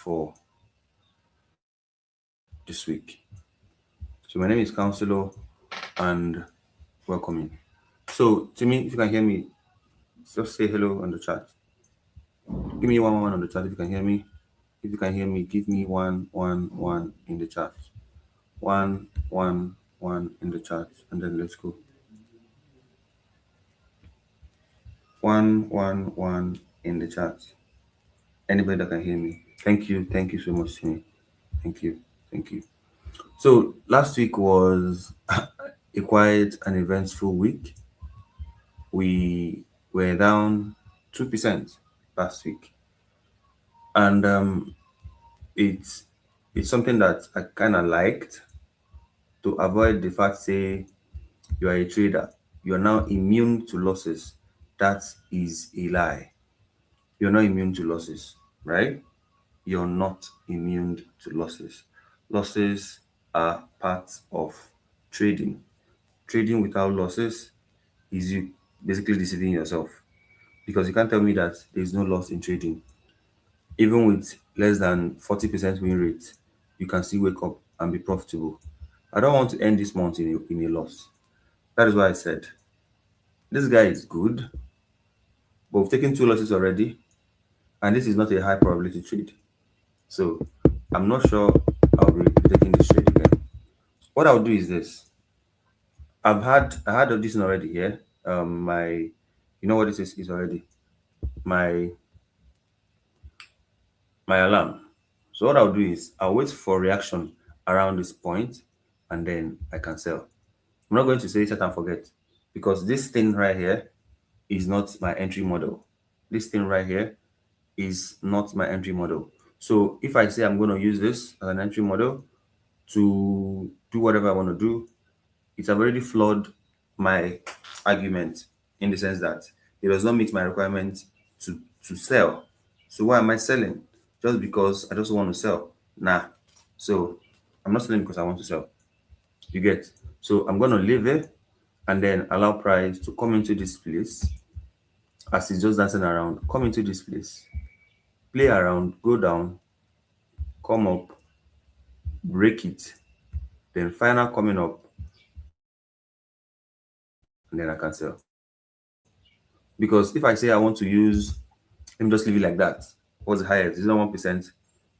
for this week. So my name is Counselor and welcoming. So Timmy, if you can hear me, just say hello on the chat. Give me one on the chat if you can hear me. If you can hear me, give me one in the chat. One in the chat, and then let's go. One in the chat. Anybody that can hear me. Thank you so much, Timmy. Thank you. So last week was a quiet and eventful week. We were down 2% last week, and it's it's something that I kind of liked to avoid the fact say you are a trader, you are now immune to losses. That is a lie. You're not immune to losses, right? You're not immune to losses. Losses are part of trading. Trading without losses is you basically deceiving yourself, because you can't tell me that there's no loss in trading. Even with less than 40% win rate, you can still wake up and be profitable. I don't want to end this month in a loss. That is why I said this guy is good, but we've taken two losses already, and this is not a high probability trade. So I'm not sure I'll be taking this trade again. What I'll do is this. I had this one already here. My you know what this is already? My my alarm. So what I'll do is I'll wait for reaction around this point and then I can sell. I'm not going to say set and forget, because this thing right here is not my entry model. This thing right here is not my entry model. So if I say I'm going to use this as an entry model to do whatever I want to do, it's already flawed my argument, in the sense that it does not meet my requirement to sell. So why am I selling? Just because I just want to sell? Nah. So I'm not selling because I want to sell. You get? So I'm going to leave it and then allow price to come into this place as it's just dancing around. Come into this place, play around, go down, come up, break it, then final coming up, and then I can sell. Because if I say I want to use, let me just leave it like that. What's the highest? It's not 1%.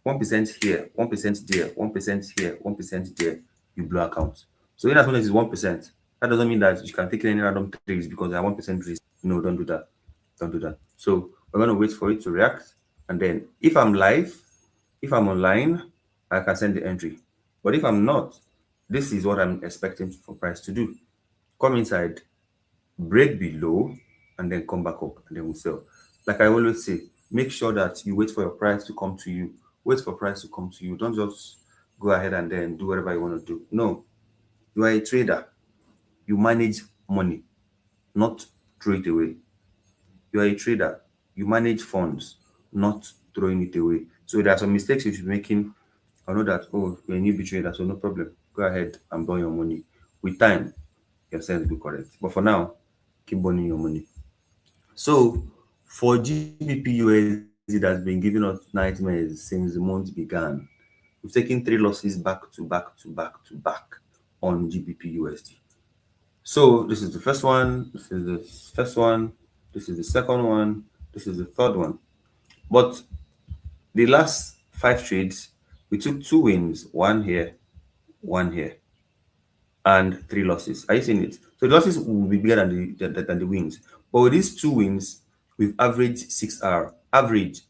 1% here, 1% there, 1% here, 1% there. You blow account. So in as much as it's 1%, that doesn't mean that you can take any random trades because they are 1% risk. No, don't do that. Don't do that. So we're gonna wait for it to react, and then if I'm live, if I'm online, I can send the entry. But if I'm not, this is what I'm expecting for price to do. Come inside, break below, and then come back up, and then we'll sell. Like I always say, make sure that you wait for your price to come to you. Wait for price to come to you. Don't just go ahead and then do whatever you want to do. No, you are a trader. You manage money, not throw it away. You are a trader. You manage funds, not throwing it away. So there are some mistakes you should be making. I know that, oh, you're a newbie trader, so no problem. Go ahead and burn your money. With time, your sense will be correct. But for now, keep burning your money. So for GBP USD that's been giving us nightmares since the month began, we've taken three losses back to back to back to back on GBP USD. So this is the first one, this is the first one, this is the second one, this is the third one. But the last five trades, we took two wins, one here, and three losses. Are you seeing it? So the losses will be bigger than the wins. But with these two wins, we've averaged 6R. Average.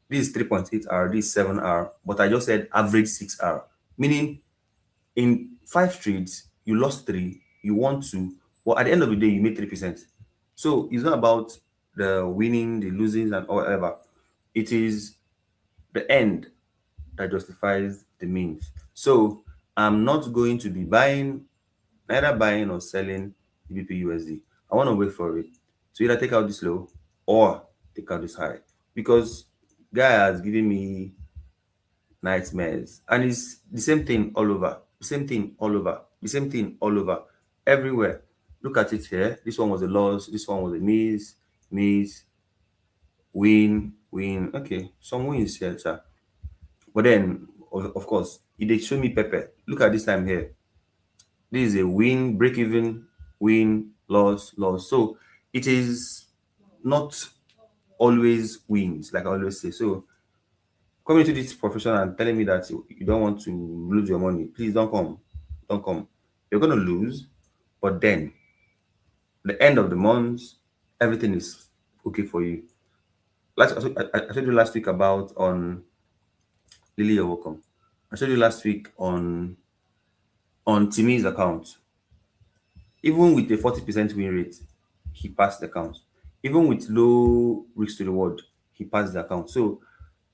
This is 3.8R, this is 7R. But I just said average 6R. Meaning in five trades, you lost three, you won two. Well, at the end of the day, you made 3%. So it's not about the winning, the losing, and whatever. It is the end that justifies the means. So I'm not going to be neither buying or selling GBP USD. I want to wait for it to either take out this low or take out this high, because guy has given me nightmares, and it's the same thing all over, the same thing all over, the same thing all over, everywhere. Look at it here. This one was a loss. This one was a miss. win. Okay, some wins here, sir. But then, of course, it they show me pepper. Look at this time here. This is a win, break even, win, loss, loss. So it is not always wins, like I always say. So coming into this profession and telling me that you don't want to lose your money, please don't come. Don't come. You're gonna lose, but then the end of the month, everything is okay for you. I told you last week about on Lily, you're welcome. I showed you last week on Timmy's account. Even with a 40% win rate, he passed the account. Even with low risk to reward, he passed the account. So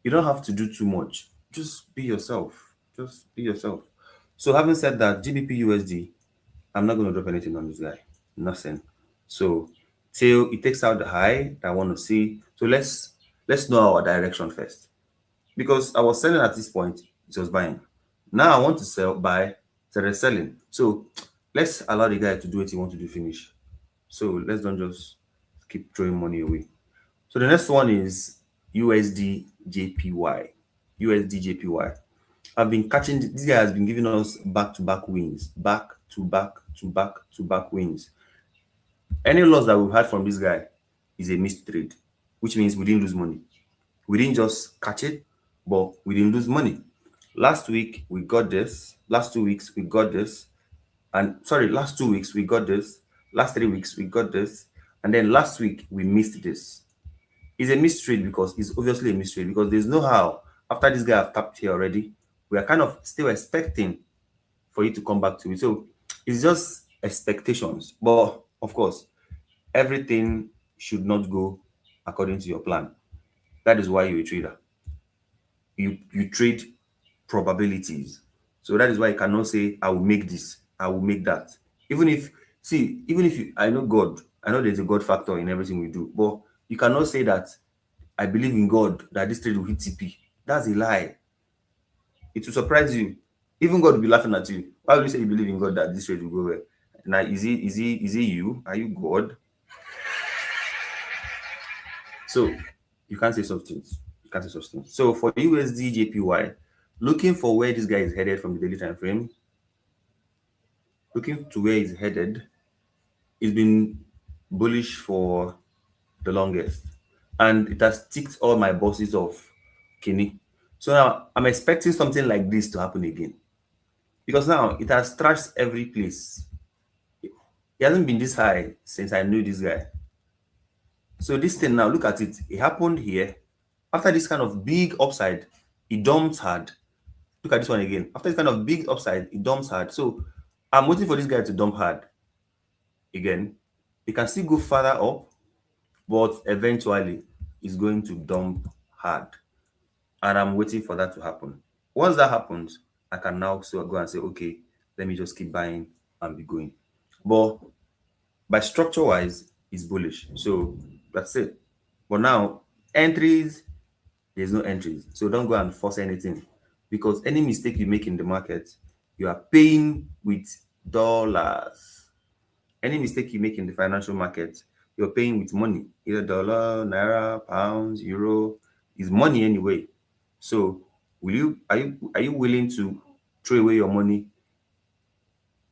you don't have to do too much. Just be yourself. Just be yourself. So having said that, GBP USD, I'm not going to drop anything on this guy. Nothing. So till it takes out the high that I want to see. So let's know our direction first. Because I was selling at this point, it was buying. Now I want to sell, buy, started selling. So let's allow the guy to do what he wants to do, finish. So let's not just keep throwing money away. So the next one is USD JPY. USD JPY. I've been catching this guy has been giving us back to back wins, back to back to back to back wins. Any loss that we've had from this guy is a missed trade, which means we didn't lose money. We didn't just catch it, but we didn't lose money. Last week we got this. Last 2 weeks we got this. And sorry, last 2 weeks we got this. Last 3 weeks we got this. And then last week we missed this. It's a missed trade because it's obviously a missed trade because there's no how. After this guy have tapped here already, we are kind of still expecting for you to come back to it. So it's just expectations. But of course, everything should not go according to your plan. That is why you're a trader. You trade probabilities. So that is why you cannot say I will make this, I will make that. Even if even if you I know God, I know there's a God factor in everything we do, but you cannot say that I believe in God that this trade will hit TP. That's a lie. It will surprise you. Even God will be laughing at you. Why would you say you believe in God that this trade will go well? Now is he you? Are you God? So you can't say substance. You can't say substance. So for USD JPY, looking for where this guy is headed from the daily time frame, looking to where he's headed, it's been bullish for the longest. And it has ticked all my boxes of Kenny. So now I'm expecting something like this to happen again. Because now it has trashed every place. It hasn't been this high since I knew this guy. So this thing now, look at it. It happened here. After this kind of big upside, it dumped hard. Look at this one again. After this kind of big upside, it dumps hard. So I'm waiting for this guy to dump hard again. It can still go further up, but eventually it's going to dump hard. And I'm waiting for that to happen. Once that happens, I can now so go and say, okay, let me just keep buying and be going. But by structure wise, it's bullish. So that's it. But now, entries, there's no entries. So don't go and force anything because any mistake you make in the market, you are paying with dollars. Any mistake you make in the financial market, you're paying with money, either dollar, naira, pounds, euro, is money anyway. So will you are you willing to throw away your money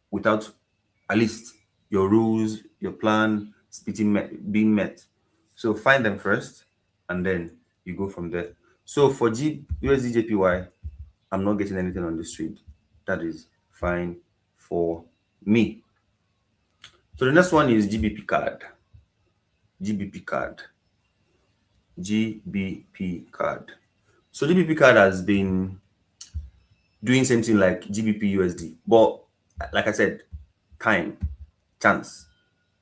without at least your rules, your plan being met? So find them first and then you go from there. So for USD JPY, I'm not getting anything on the street. That is fine for me. So the next one is GBP card. GBP card. GBP card. So GBP card has been doing something like GBP USD, but like I said, time, chance,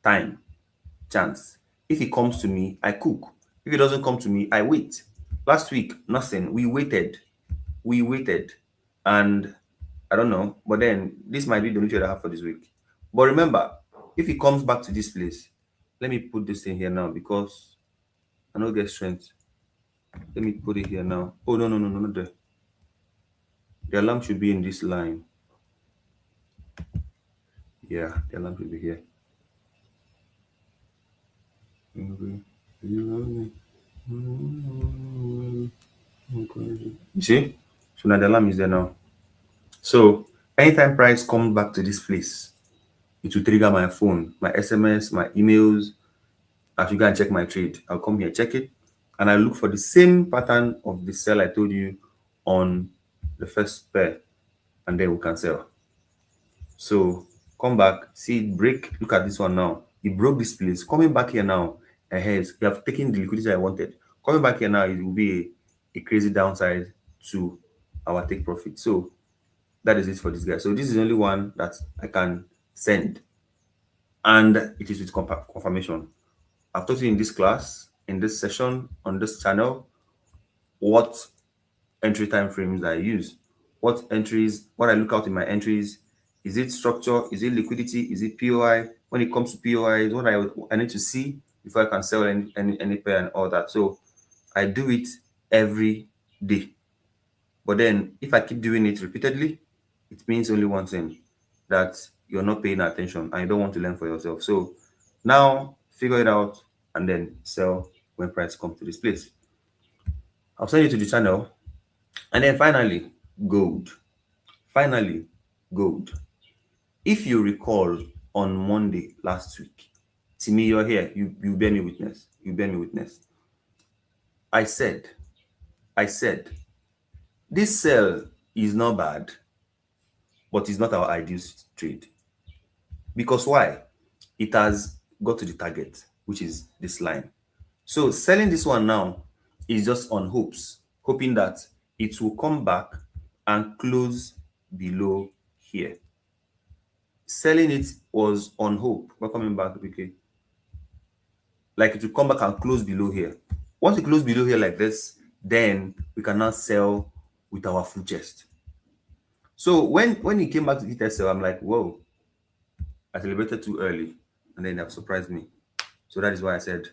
time, chance. If it comes to me, I cook. If it doesn't come to me, I wait. Last week, nothing. We waited, and I don't know. But then this might be the only trade I have for this week. But remember, if it comes back to this place, let me put this thing here now because I don't get strength. Let me put it here now. Oh no, not there. The alarm should be in this line. Yeah, the alarm should be here. Mhm. You love me. You see? So now the alarm is there now. So anytime price comes back to this place, it will trigger my phone, my SMS, my emails. I should go and check my trade. I'll come here, check it, and I look for the same pattern of the sell I told you on the first pair, and then we can sell. So come back, see it break. Look at this one now. It broke this place. Coming back here now, ahead, we have taken the liquidity I wanted. Coming back here now, it will be a crazy downside to our take profit. So that is it for this guy. So this is the only one that I can send, and it is with confirmation. I've taught you in this class, in this session, on this channel, what entry time frames I use, what entries, what I look out in my entries. Is it structure? Is it liquidity? Is it POI? When it comes to POI, is what I need to see before I can sell any pair and all that. So I do it every day. But then if I keep doing it repeatedly, it means only one thing, that you're not paying attention and you don't want to learn for yourself. So now figure it out and then sell when price comes to this place. I'll send you to the channel. And then finally, gold. Finally, gold. If you recall on Monday last week, Timmy, you're here. You bear me witness. You bear me witness. I said, this sell is not bad, but it's not our ideal trade. Because why? It has got to the target, which is this line. So selling this one now is just on hopes, hoping that it will come back and close below here. Selling it was on hope. We're coming back, okay? Like it will come back and close below here. Once it close below here like this, then we can now sell with our full chest. So when he came back to hit SL, I'm like, whoa, I celebrated too early, and then that surprised me. So that is why I said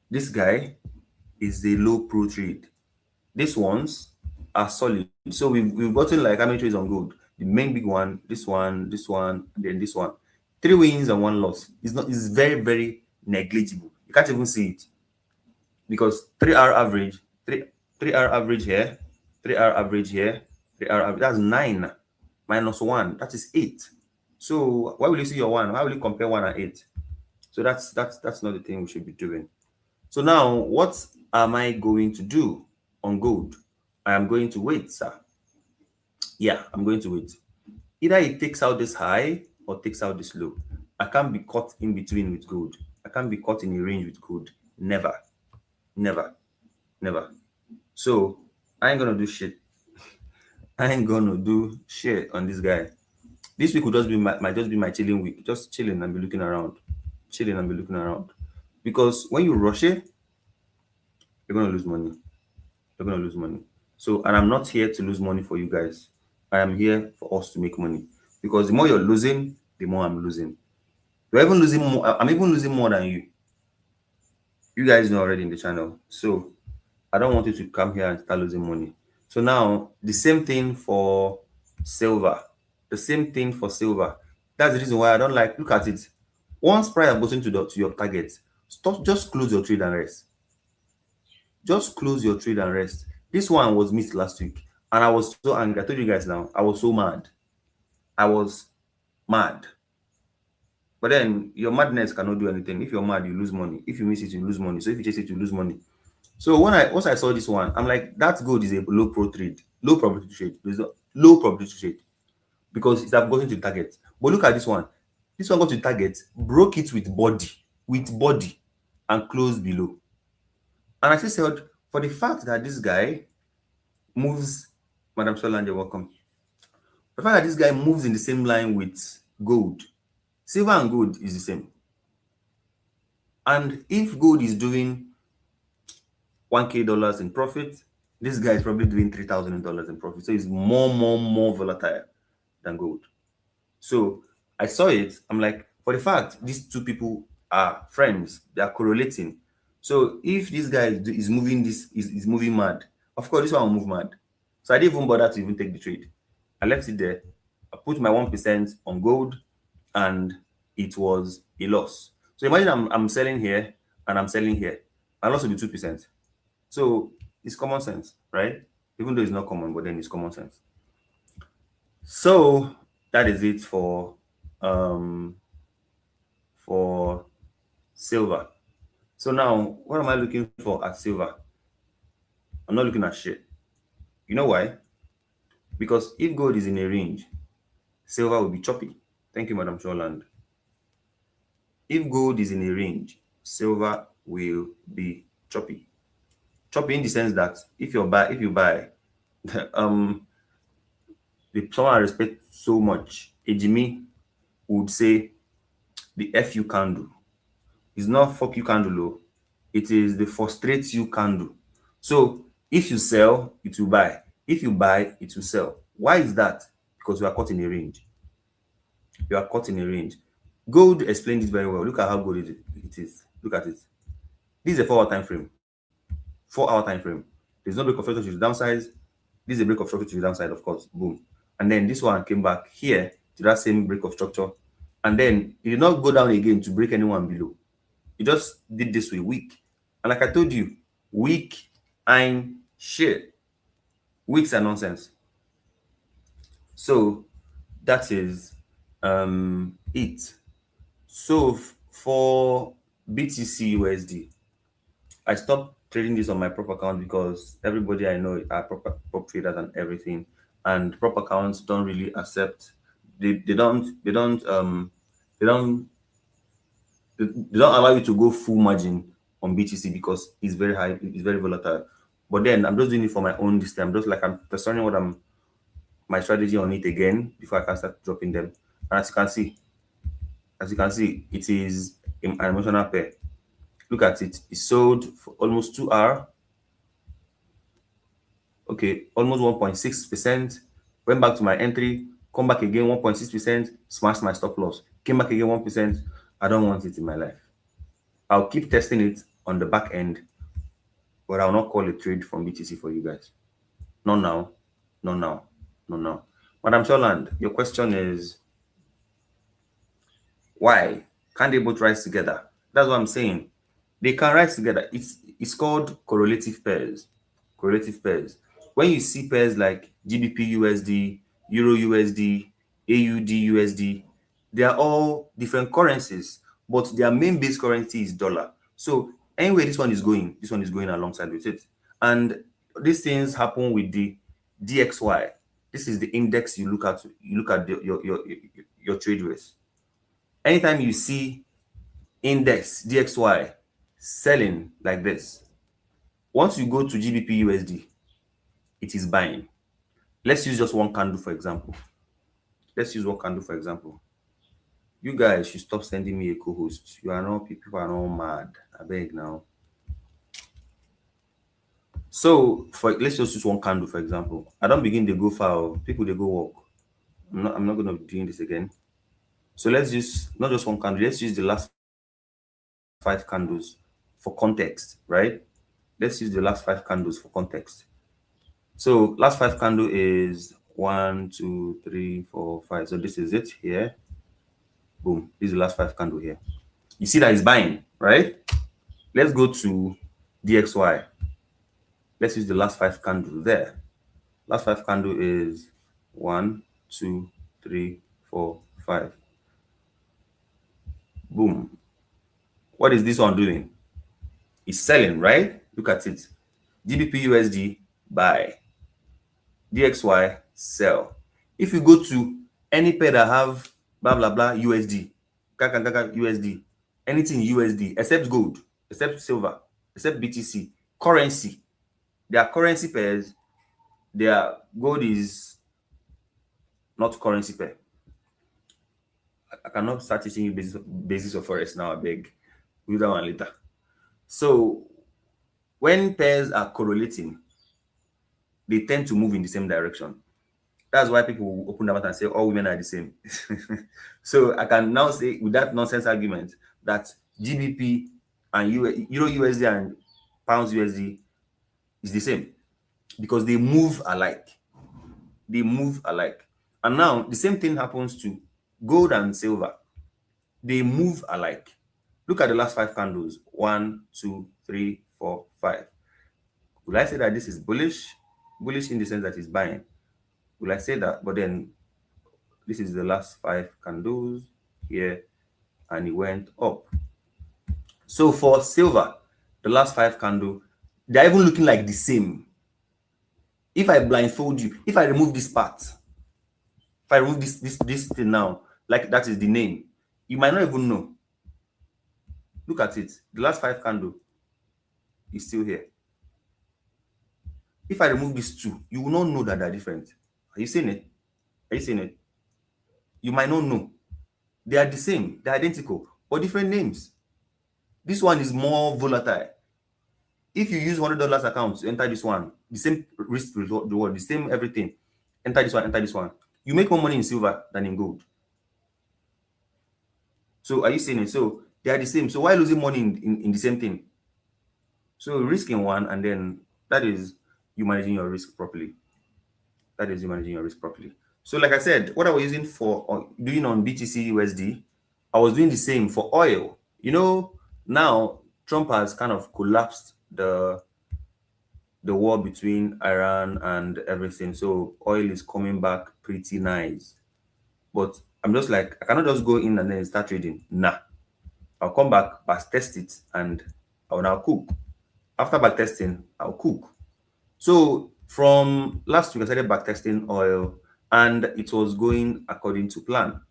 this guy is the low pro trade. These ones are solid. So we've gotten like how many trades on gold? The main big one, and then this one. 3 wins and 1 loss. It's very, very negligible. You can't even see it. Because 3 hour average, 3 hour average here, 3 hour average here, 3 hour average, that's 9 minus 1, that is 8. So why will you see your 1? Why will you compare 1 and 8? So that's not the thing we should be doing. So now, what am I going to do on gold? I am going to wait, sir. Yeah, I'm going to wait. Either it takes out this high or takes out this low. I can't be caught in between with gold. I can't be caught in a range with gold. Never. Never. Never. So I ain't gonna do shit. I ain't gonna do shit on this guy. This week will just be might just be my chilling week. Just chilling and be looking around. Chilling and be looking around. Because when you rush it, you're gonna lose money. You're gonna lose money. So, and I'm not here to lose money for you guys. I am here for us to make money. Because the more you're losing, the more I'm losing. You're even losing more. I'm even losing more than you. You guys know already in the channel. So I don't want you to come here and start losing money. So now the same thing for silver. The same thing for silver. That's the reason why I don't like. Look at it. Once price has gotten to your target, stop. Just close your trade and rest. Just close your trade and rest. This one was missed last week, and I was so angry. I told you guys now. I was so mad. I was mad. But then your madness cannot do anything. If you're mad, you lose money. If you miss it, you lose money. So if you chase it, you lose money. So once I saw this one, I'm like, that gold is a low pro trade, low probability trade. There's a low probability trade because it's have gotten to target. But look at this one. This one got to target, broke it with body, and closed below. And I still said, for the fact that this guy moves, Madam Solange, welcome. The fact that this guy moves in the same line with gold, silver and gold is the same. And if gold is doing $1,000 in profit, this guy is probably doing $3,000 in profit. So it's more volatile than gold. So I saw it. I'm like, for the fact these two people are friends, they are correlating. So if this guy is moving is moving mad, of course this one will move mad. So I didn't even bother to even take the trade. I left it there. I put my 1% on gold, and it was a loss. So imagine I'm selling here and I'm selling here. My loss will be 2%. So it's common sense, right? Even though it's not common, but then it's common sense. So that is it um for silver. So now what am I looking for at silver? I'm not looking at shit. You know why? Because if gold is in a range, silver will be choppy. Thank you, Madam Sholand. If gold is in a range, silver will be choppy. Choppy in the sense that if you buy um someone I respect so much, Ejimi would say the FU candle. It's not fuck you candle, oh. It is the frustrate you candle. So if you sell, it will buy. If you buy, it will sell. Why is that? Because you are caught in a range. You are caught in a range. Gold explained it very well. Look at how good it is. Look at it. This is a 4 hour time frame. 4 hour time frame. There's no break of structure to the downside. This is a break of structure to the downside, of course. Boom. And then this one came back here to that same break of structure. And then it did not go down again to break anyone below. It just did this way, weak. And like I told you, weak and shit. Weeks are nonsense. So that is it. So for BTC USD, I stopped trading this on my prop account because everybody I know are prop traders and everything, and prop accounts don't really accept. They don't they don't allow you to go full margin on BTC because it's very high, it's very volatile. But then I'm just doing it for my own this time, just like I'm testing what I'm my strategy on it again before I can start dropping them. And as you can see, it is an emotional pair. Look at it. It sold for almost 2 hours. Okay, almost 1.6%. Went back to my entry, come back again 1.6%, smashed my stop loss. Came back again 1%. I don't want it in my life. I'll keep testing it on the back end, but I'll not call a trade from BTC for you guys. Not now. Not now. Not now. Madam Sholand, your question is why can't they both rise together? That's what I'm saying. They can rise together. It's called correlative pairs. Correlative pairs. When you see pairs like GBP USD, Euro USD, AUD USD, they are all different currencies, but their main base currency is dollar. So anyway, this one is going alongside with it. And these things happen with the DXY. This is the index you look at. You look at your trade with. Anytime you see index DXY selling like this, once you go to GBP USD, it is buying. Let's use just one candle for example. Let's use one candle for example. You guys should stop sending me a co-host. You are not people are not mad. I beg now. So for let's just use one candle for example. I don't begin to go far. People they go walk. I'm not gonna be doing this again. So let's use not just one candle, let's use the last 5 candles for context, right? Let's use the last 5 candles for context. So last 5 candle is 1, 2, 3, 4, 5. So this is it here. Boom. This is the last 5 candle here. You see that it's buying, right? Let's go to DXY. Let's use the last 5 candle there. Last 5 candle is 1, 2, 3, 4, 5. Boom. What is this one doing? It's selling, right? Look at it. GBP USD buy. DXY sell. If you go to any pair that have blah blah blah USD, USD, anything USD except gold, except silver, except BTC, currency, their currency pairs, their gold is not currency pair. I cannot start teaching you basis of forex now, I beg. We'll do that one later. So when pairs are correlating, they tend to move in the same direction. That's why people will open their mouth and say all women are the same. So I can now say with that nonsense argument that GBP and Euro USD and Pounds USD is the same because they move alike. They move alike. And now the same thing happens to gold and silver. They move alike. Look at the last 5 candles. 1, 2, 3, 4, 5. Will I say that this is bullish? Bullish in the sense that it's buying. Will I say that? But then this is the last five candles here, and it went up. So for silver, the last five candle, they're even looking like the same. If I blindfold you, if I remove this part, if I remove this thing now, like that is the name, you might not even know. Look at it. The last five candle is still here. If I remove these two, you will not know that they're different. Are you seeing it? Are you seeing it? You might not know. They are the same, they're identical, but different names. This one is more volatile. If you use $100 account to enter this one, the same risk reward, the same everything, enter this one, enter this one. You make more money in silver than in gold. So are you seeing it? So they are the same. So why losing money in the same thing? So risk in one, and then that is you managing your risk properly. That is you managing your risk properly. So like I said, what I was using for doing on BTC USD, I was doing the same for oil. You know, now Trump has kind of collapsed the war between Iran and everything. So oil is coming back pretty nice. But I'm just like, I cannot just go in and then start trading. Nah. I'll come back, back test it, and I'll now cook. After back testing, I'll cook. So from last week, I started back testing oil, and it was going according to plan.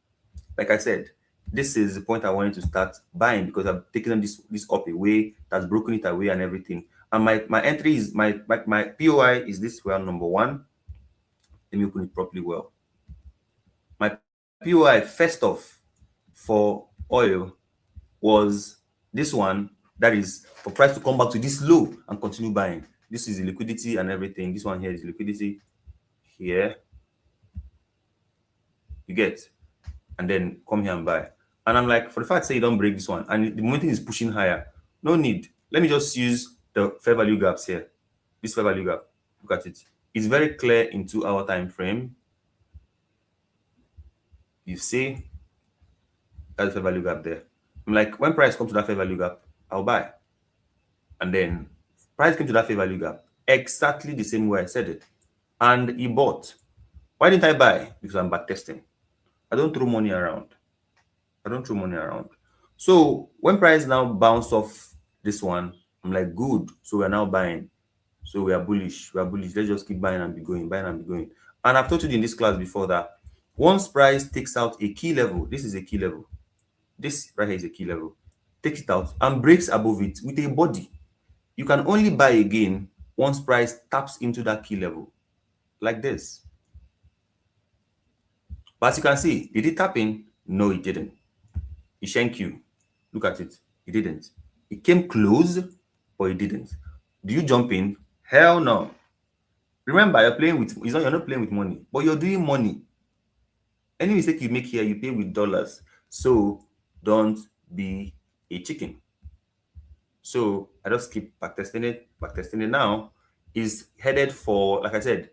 Like I said, this is the point I wanted to start buying because I've taken this up away, that's broken it away and everything. And my entry is my POI is this well, number one. Let me open it properly well. My POI first off for oil was this one, that is for price to come back to this low and continue buying. This is the liquidity and everything. This one here is liquidity here. You get, and then come here and buy. And I'm like, for the fact say you don't break this one, and the momentum is pushing higher, no need. Let me just use the fair value gaps here. This fair value gap, look at it. It's very clear in 2 hour time frame. You see, that's the fair value gap there. I'm like, when price comes to that fair value gap, I'll buy. And then price came to that fair value gap exactly the same way I said it, and he bought. Why didn't I buy? Because I'm back testing. I don't throw money around. So when price now bounced off this one, I'm like, good. So we're now buying. So we are bullish. Let's just keep buying and be going, And I've told you in this class before that once price takes out a key level, this is a key level. This right here is a key level. Takes it out and breaks above it with a body. You can only buy again once price taps into that key level, like this. But as you can see, did it tap in? No, it didn't. It shank you. Look at it. It didn't. It came close, but it didn't. Do you jump in? Hell no. Remember, you're not playing with money, but you're doing money. Any mistake you make here, you pay with dollars. So don't be a chicken. So I just keep backtesting it. Now is headed for, like I said,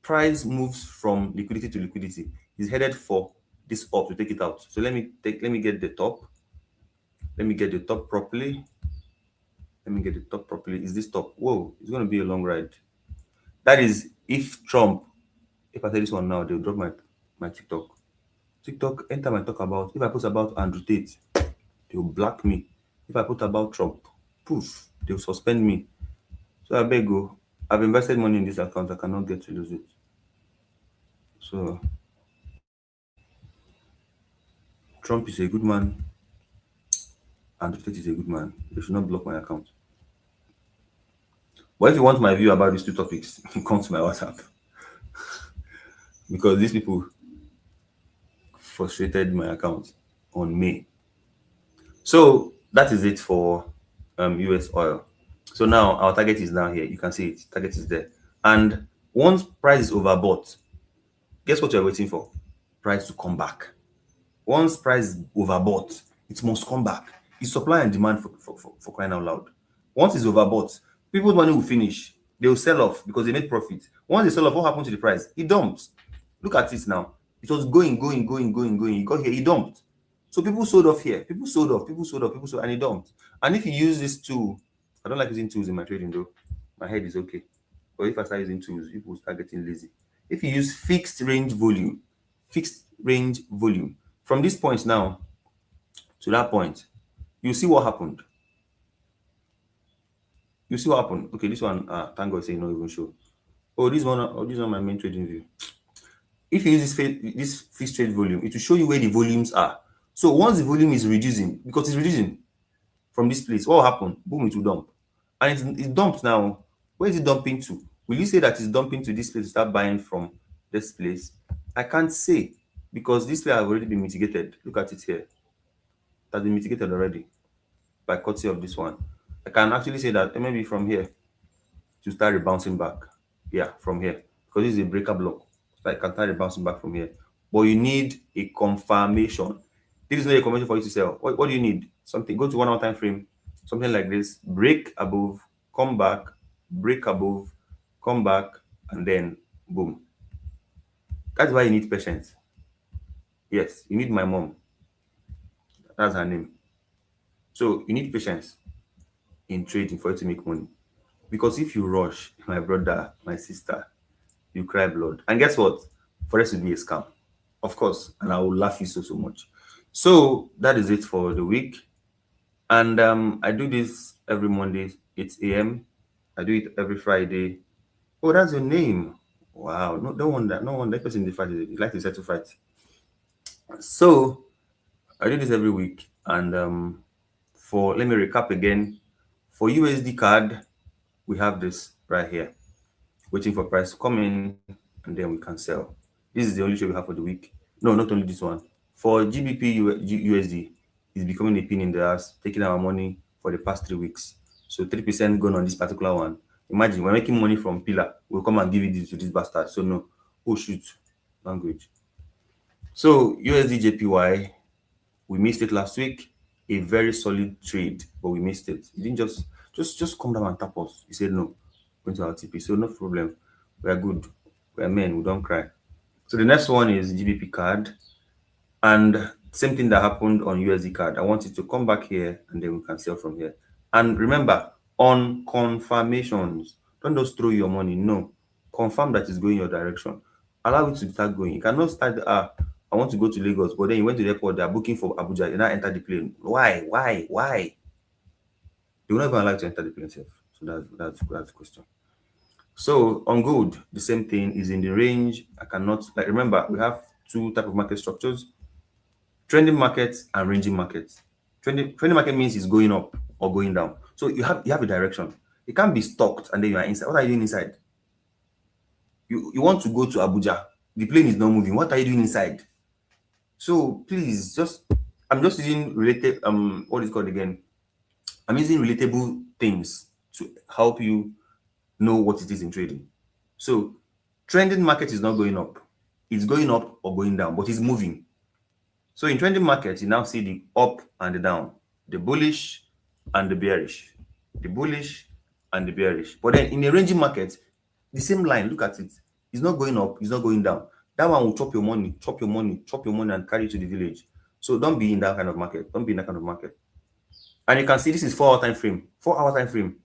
price moves from liquidity to liquidity. Is headed for this up to take it out. So let me get the top. Let me get the top properly. Is this top? Whoa, it's going to be a long ride. That is if Trump, if I say this one now, they'll drop my TikTok. Anytime I talk about, if I post about Andrew Tate, they'll block me. If I put about Trump, poof, they'll suspend me. So I beg you, I've invested money in this account. I cannot get to lose it. So Trump is a good man. Andrew Tate is a good man. They should not block my account. But if you want my view about these two topics, come to my WhatsApp. Because these people frustrated my account on May. So that is it for US oil. So now our target is down here. You can see it. Target is there. And once price is overbought, guess what you're waiting for? Price to come back. Once price is overbought, it must come back. It's supply and demand for crying out loud. Once it's overbought, people's money will finish. They will sell off because they made profit. Once they sell off, what happened to the price? It dumps. Look at it now. It was going. It got here, it dumped. So people sold off here. People sold, and it dumped. And if you use this tool, I don't like using tools in my trading though, my head is okay. But if I start using tools, people will start getting lazy. If you use fixed range volume, from this point now to that point, you see what happened. You see what happened. Okay, this one, thank God, say not even show. This one, my main trading view. If you use this fixed trade volume, it will show you where the volumes are. So once the volume is reducing, because it's reducing from this place, what will happen? Boom, it will dump. And it's dumped now. Where is it dumping to? Will you say that it's dumping to this place to start buying from this place? I can't say, because this place has already been mitigated. Look at it here. It has been mitigated already by courtesy of this one. I can actually say that maybe from here to start rebouncing back. Yeah, from here. Because this is a breaker block. So I can start rebouncing back from here. But you need a confirmation. This is not a confirmation for you to sell. What do you need? Something. Go to 1 hour time frame. Something like this. Break above, come back, break above, come back, and then boom. That's why you need patience. Yes, you need my mom. That's her name. So you need patience in trading for you to make money. Because if you rush, my brother, my sister, you cry blood. And guess what? Forex will be a scam. Of course. And I will laugh you so much. So that is it for the week. And I do this every Monday, 8 a.m. I do it every Friday. Oh, that's your name. Wow. No, don't wonder. No wonder that person in the fight. You like to settle fight. So I do this every week. And let me recap again. For USD card, we have this right here, waiting for price to come in, and then we can sell. This is the only trade we have for the week. No, not only this one. For GBP USD, it's becoming a pin in the ass, taking our money for the past 3 weeks. So 3% gone on this particular one. Imagine we're making money from pillar. We'll come and give it to this bastard. So no. Oh shoot. Language. So USD JPY, we missed it last week. A very solid trade, but we missed it. He didn't just come down and tap us. He said no. Going to our TP. So no problem. We are good. We are men. We don't cry. So the next one is GBP card. And same thing that happened on USD card. I want it to come back here and then we can sell from here. And remember, on confirmations, don't just throw your money. No. Confirm that it's going your direction. Allow it to start going. You cannot start, I want to go to Lagos, but then you went to the airport, they're booking for Abuja, you now enter the plane. Why? They will not even allow you to enter the plane safe. So that's the question. So on gold, the same thing is in the range. I cannot, like, remember, we have two type of market structures: trending markets and ranging markets. Trending market means it's going up or going down. So you have a direction. It can't be stocked and then you are inside. What are you doing inside? You want to go to Abuja. The plane is not moving. What are you doing inside? So please, I'm just using related what is it called again? I'm using relatable things to help you know what it is in trading. So trending market is not going up. It's going up or going down, but it's moving. So in trending markets, you now see the up and the down, the bullish and the bearish, the bullish and the bearish. But then in a ranging market, the same line, look at it. It's not going up, it's not going down. That one will chop your money, and carry you to the village. So don't be in that kind of market. Don't be in that kind of market. And you can see this is 4 hour time frame, 4 hour time frame.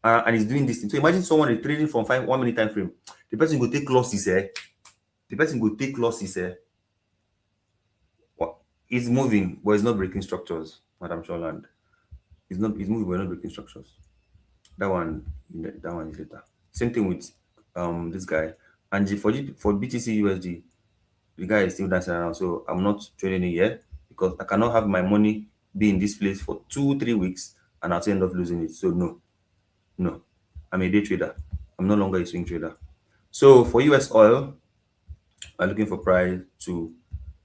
And it's doing this thing. So imagine someone is trading from 1 minute time frame. The person will take losses, The person will take losses, It's moving, but it's not breaking structures, Madam Shawland. It's moving, but not breaking structures. That one is later. Same thing with this guy. And for BTC USD, the guy is still dancing around. So I'm not trading it yet because I cannot have my money be in this place for 2-3 weeks and I'll end up losing it. So no. I'm a day trader. I'm no longer a swing trader. So for US oil, I'm looking for price to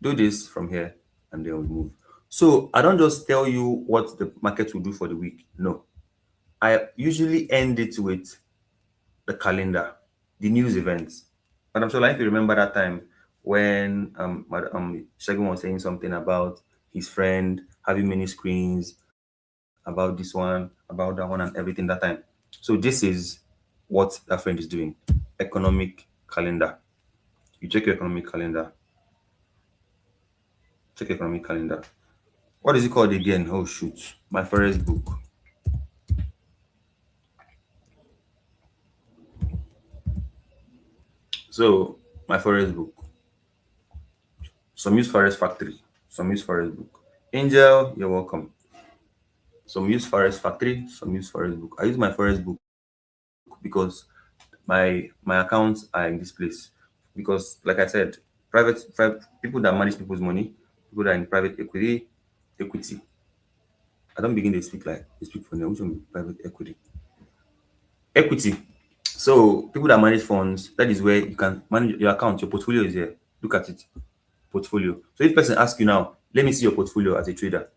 do this from here and then we move. So I don't just tell you what the market will do for the week. No. I usually end it with the calendar, the news events. And I'm sure if you remember that time when Shagun was saying something about his friend having many screens, about this one, about that one, and everything that time. So this is what that friend is doing. Economic calendar. You check your economic calendar. Check economic calendar. What is it called again? Oh shoot. My Forex book. So my Forex book. Some use Forex Factory. Some use Forex book. Angel, you're welcome. Some use Forex Factory. Some use Forex book. I use my Forex book because my accounts are in this place. Because like I said, private people that manage people's money, people that are in private equity. I don't begin to speak like they speak for them. Which one be private equity? Equity. So people that manage funds, that is where you can manage your account. Your portfolio is here. Look at it. Portfolio. So if person asks you now, let me see your portfolio as a trader.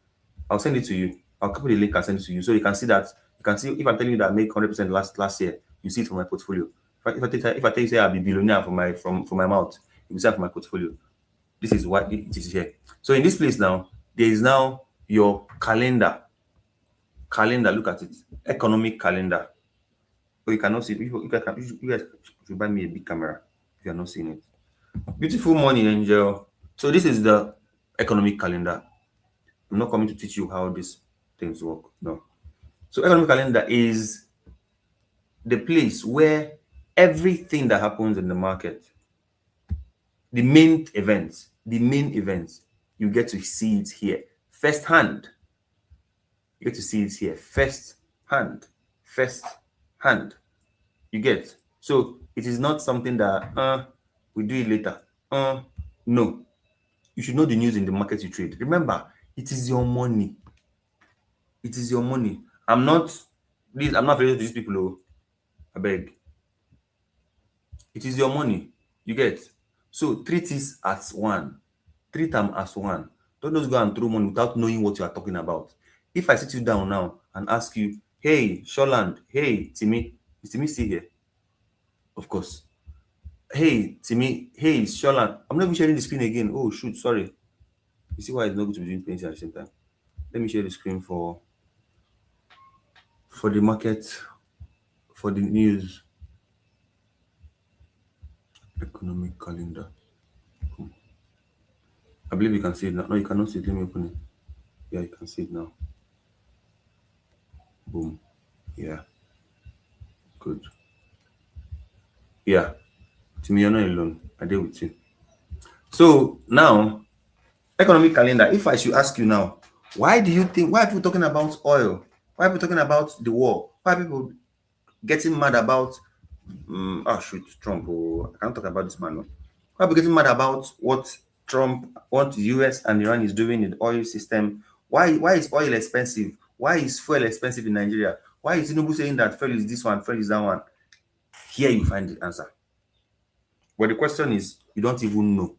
I'll send it to you. I'll copy the link and send it to you. So you can see that you can see if I'm telling you that I make 100% last year, you see it from my portfolio. If I tell you say I'll be billionaire from my mouth, you will see it from my portfolio. This is what it is here. So in this place now, there is now your calendar. Calendar, look at it. Economic calendar. Oh, you cannot see it. You guys should buy me a big camera if you're not seeing it. Beautiful morning, Angel. So this is the economic calendar. I'm not coming to teach you how these things work. No. So economic calendar is the place where everything that happens in the market, the main events, you get to see it here firsthand. You get to see it here first hand. First hand. You get. So it is not something that we do it later. No. You should know the news in the market you trade. Remember, it is your money. It is your money. I'm not related to these people, oh, I beg. It is your money. You get. So treat this as one. Treat them as one. Don't just go and throw money without knowing what you are talking about. If I sit you down now and ask you, hey, Sholand, hey, Timmy, is Timmy still here? Of course. Hey, Timmy, hey, Sholand. I'm not even sharing the screen again. Oh, shoot, sorry. You see why it's not good to be doing painting at the same time? Let me share the screen for the market, for the news. Economic calendar. I believe you can see it now. No, you cannot see it. Let me open it. Yeah, you can see it now. Boom. Yeah, good. Yeah, to me, you're not alone. I deal with you. So now, economic calendar. If I should ask you now, why are people talking about oil? Why are people talking about the war? Why are people getting mad about, oh, shoot, Trump? Oh, I can't talk about this man. No. Why are people getting mad about what the US and Iran is doing in the oil system? Why is oil expensive? Why is fuel expensive in Nigeria? Why is Tinubu saying that fuel is this one, fuel is that one? Here you find the answer. But the question is, you don't even know.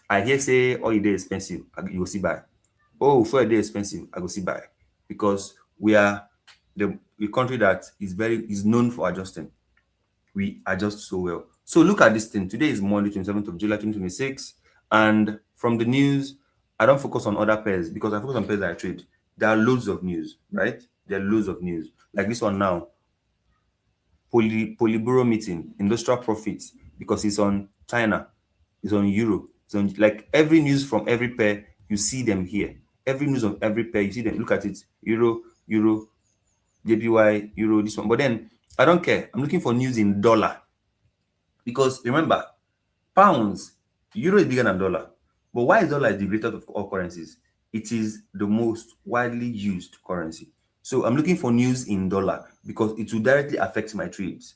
I hear say oil dey expensive, you go see buy. Oh, fuel dey expensive, I go see buy. Because we are the country that is known for adjusting. We adjust so well. So look at this thing. Today is Monday, 27th of July, 2026. And from the news, I don't focus on other pairs because I focus on pairs that I trade. There are loads of news, right? There are loads of news. Like this one now, Polyboro meeting, industrial profits, because it's on China, it's on Euro, it's on like every news from every pair, you see them here. Every news of every pair, you see them. Look at it. Euro, JPY, Euro, this one. But then I don't care. I'm looking for news in dollar. Because remember, pounds, euro is bigger than dollar. But why is dollar the greatest of all currencies? It is the most widely used currency. So I'm looking for news in dollar because it will directly affect my trades,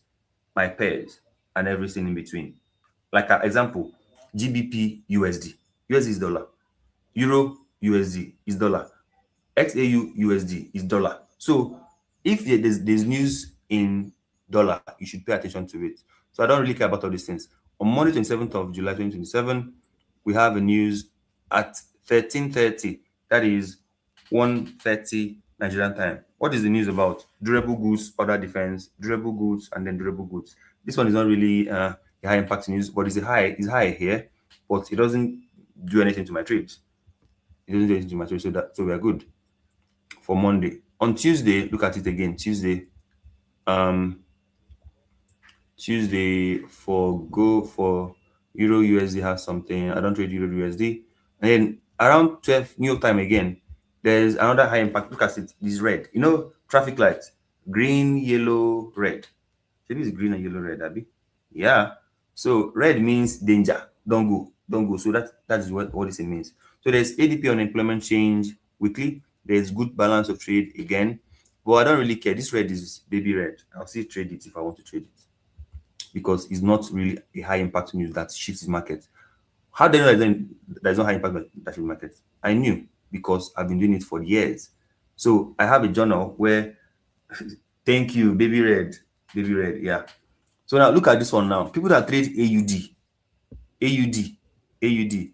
my pairs, and everything in between. Like an example, GBP USD. USD is dollar. Euro USD is dollar. XAU USD is dollar. So if there's news in dollar, you should pay attention to it. So I don't really care about all these things. On Monday, 27th of July 2027, we have a news at 13:30. That is 1:30 Nigerian time. What is the news about? Durable goods, other defense, durable goods, and then durable goods. This one is not really a high impact news, but it's high here, but it doesn't do anything to my trades. It doesn't do anything to my trades, so we are good for Monday. On Tuesday, look at it again. Um, Tuesday for Euro USD has something. I don't trade Euro USD. And then around 12 New York time again, there's another high impact. Look at it. This red. You know, traffic lights. Green, yellow, red. Maybe it's green and yellow, red, Abby. Yeah. So red means danger. Don't go. Don't go. So that is what this means. So there's ADP unemployment change weekly. There's good balance of trade again. But I don't really care. This red is baby red. I'll still trade it if I want to trade it because it's not really a high impact news that shifts the market. How do I know there's no high impact that shifts the market? I knew because I've been doing it for years. So I have a journal where thank you, baby red, yeah. So now look at this one now. People that trade AUD, AUD, AUD.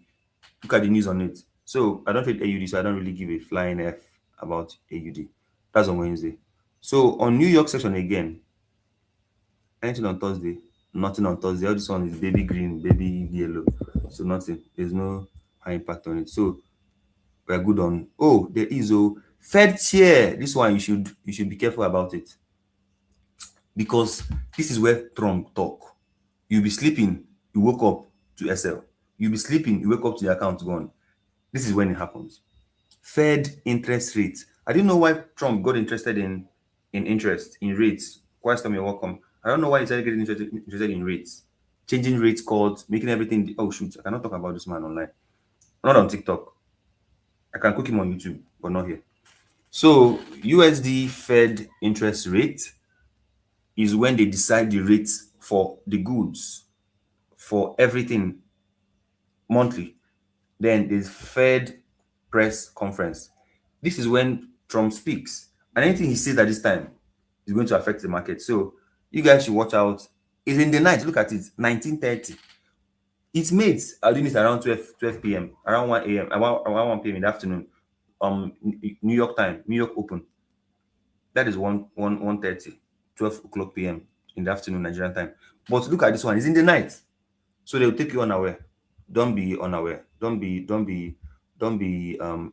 Look at the news on it. So I don't trade AUD, so I don't really give a flying F about AUD. That's on Wednesday. So on New York section again, anything on Thursday? Nothing on Thursday. All this one is baby green, baby yellow. So nothing. There's no high impact on it. So we're good on. Oh, there is Fed chair. This one you should be careful about it because this is where Trump talk. You'll be sleeping, you woke up to SL. You'll be sleeping, you wake up to the account gone. This is when it happens. Fed interest rates. I didn't know why Trump got interested in interest, in rates. Quite you're welcome. I don't know why he started getting interested in rates. Changing rates calls, making everything. Oh, shoot. I cannot talk about this man online. Not on TikTok. I can cook him on YouTube, but not here. So, USD Fed interest rate is when they decide the rates for the goods, for everything monthly. Then there's Fed press conference. This is when Trump speaks, and anything he says at this time is going to affect the market. So you guys should watch out. It's in the night. Look at it, 19:30. Its mates are doing it around 12 p.m., around 1 a.m., around 1 p.m. in the afternoon. New York time, New York Open. That is 1:30, 12 o'clock p.m. in the afternoon, Nigerian time. But look at this one, it's in the night. So they'll take you unaware. Don't be unaware. Don't be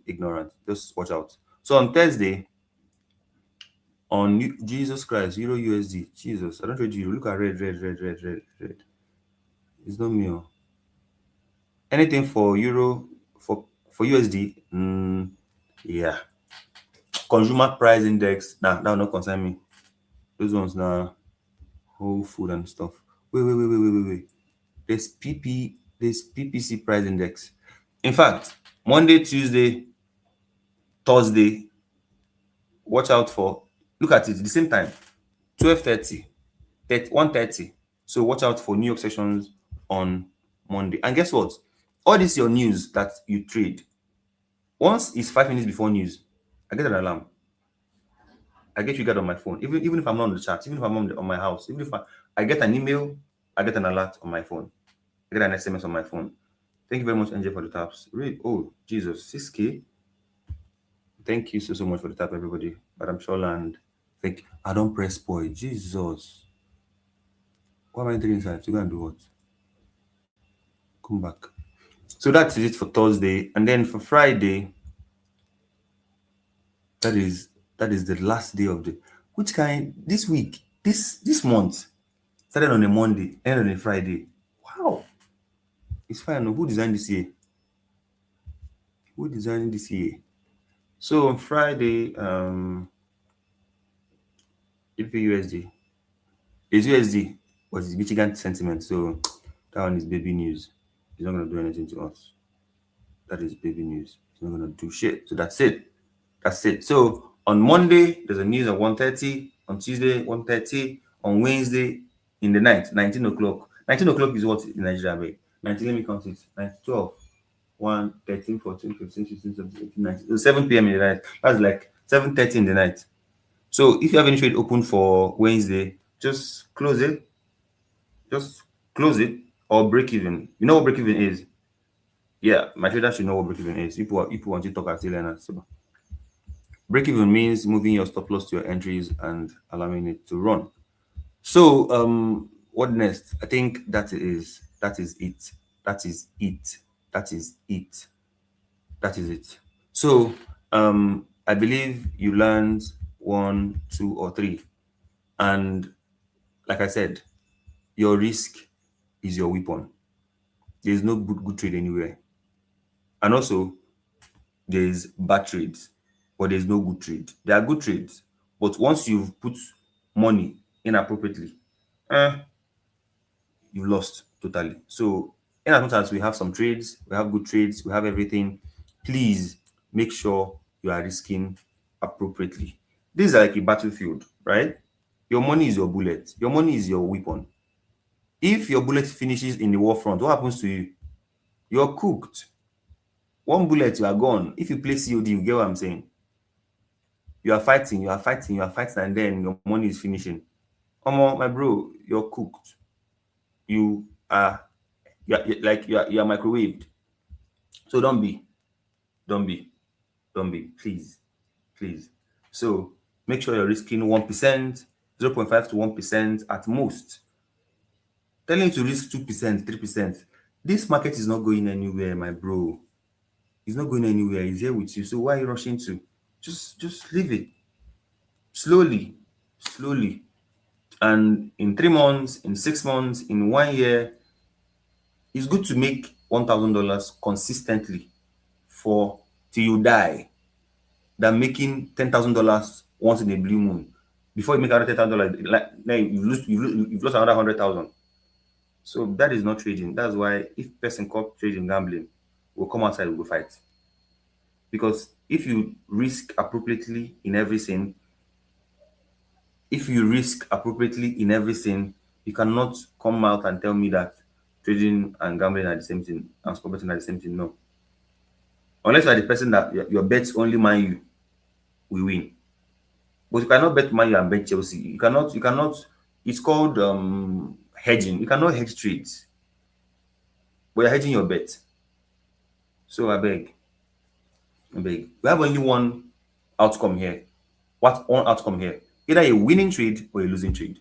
ignorant. Just watch out. So on Thursday, on Jesus Christ, Euro USD. Jesus, I don't trade you. Look at red, red, red, red, red, red. It's not me. Anything for Euro for USD? Yeah. Consumer price index. Nah, that will not concern me. Those ones now, whole food and stuff. Wait. There's PPC price index. In fact, Monday, Tuesday, Thursday, watch out for, look at it, the same time, 12:30, 1:30. So watch out for New York sessions on Monday. And guess what? All this your news that you trade. Once it's 5 minutes before news, I get an alarm. I get triggered on my phone. Even if I'm not on the chat, even if I'm on my house, even if I get an email, I get an alert on my phone. I get an SMS on my phone. Thank you very much, NJ, for the taps. Really? Oh, Jesus, 6K. Thank you so much for the tap, everybody. Madam Sholand. Thank you. I don't press spoil. Jesus. What am I doing inside? To go and do what? Come back. So that's it for Thursday. And then for Friday, that is the last day of the which kind this week, this month started on a Monday, ended on a Friday. Wow. It's fine. Who designed this year? Who designed this year? So on Friday, USD. It's USD, but it's Michigan sentiment. So that one is baby news. It's not gonna do anything to us. That is baby news. It's not gonna do shit. So that's it. That's it. So on Monday, there's a news at 1:30. On Tuesday, 1:30. On Wednesday, in the night, 19 o'clock. 19 o'clock is what in Nigeria, babe. 19, let me count it. 9, 12, 1, 13, 14, 15, 16, 17, 18, 19. So 7 p.m. in the night. That's like 7:30 in the night. So if you have any trade open for Wednesday, just close it. Just close it or break even. You know what break even is? Yeah, my trader should know what break even is. People want to talk as learners. So break even means moving your stop loss to your entries and allowing it to run. So what next? I think that is it. That is it. That is it. That is it. So I believe you learned 1, 2, or 3. And like I said, your risk is your weapon. There's no good trade anywhere. And also, there's bad trades, but there's no good trade. There are good trades, but once you've put money inappropriately, you've lost totally. So, in as much as we have some trades, we have good trades, we have everything, please make sure you are risking appropriately. This is like a battlefield, right? Your money is your bullet, your money is your weapon. If your bullet finishes in the war front, what happens to you? You're cooked. One bullet, you are gone. If you play COD, you get what I'm saying? You are fighting, you are fighting, you are fighting, and then your money is finishing. My bro, you're cooked. You are, like you are microwaved. So don't be, don't be, please, please. So make sure you're risking 1%, 0.5 to 1% at most. Telling you to risk 2%, 3%. This market is not going anywhere, my bro. It's not going anywhere. It's here with you. So why are you rushing to? Just leave it. Slowly, slowly. And in 3 months, in 6 months, in 1 year, it's good to make $1,000 consistently for till you die than making $10,000 once in a blue moon. Before you make another $10,000, like now you've lost another 100,000. So that is not trading. That's why if person called trading gambling, will come outside, we'll go fight. Because if you risk appropriately in everything, you cannot come out and tell me that trading and gambling are the same thing and sport betting are the same thing. No. Unless you are the person that your bets only Man U will win. But you cannot bet Man U and bet Chelsea. You cannot, it's called hedging. You cannot hedge trades. But you're hedging your bet. So I beg. We have only one outcome here. What one outcome here? Either a winning trade or a losing trade.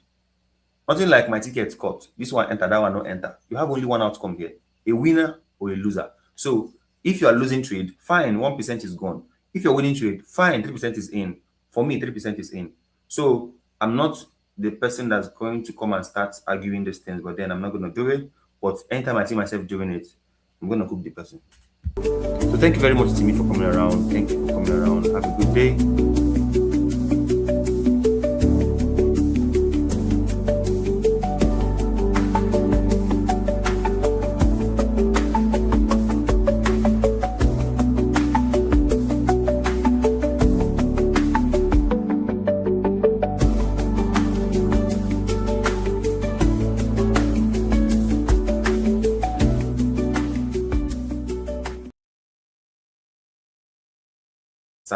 Nothing like my ticket cut. This one enter, that one not enter. You have only one outcome here: a winner or a loser. So if you are losing trade, fine, 1% is gone. If you're winning trade, fine, 3% is in. For me, 3% is in. So I'm not the person that's going to come and start arguing these things, but then I'm not going to do it. But anytime I see myself doing it, I'm going to cook the person. So thank you very much, Timmy, for coming around. Thank you for coming around. Have a good day.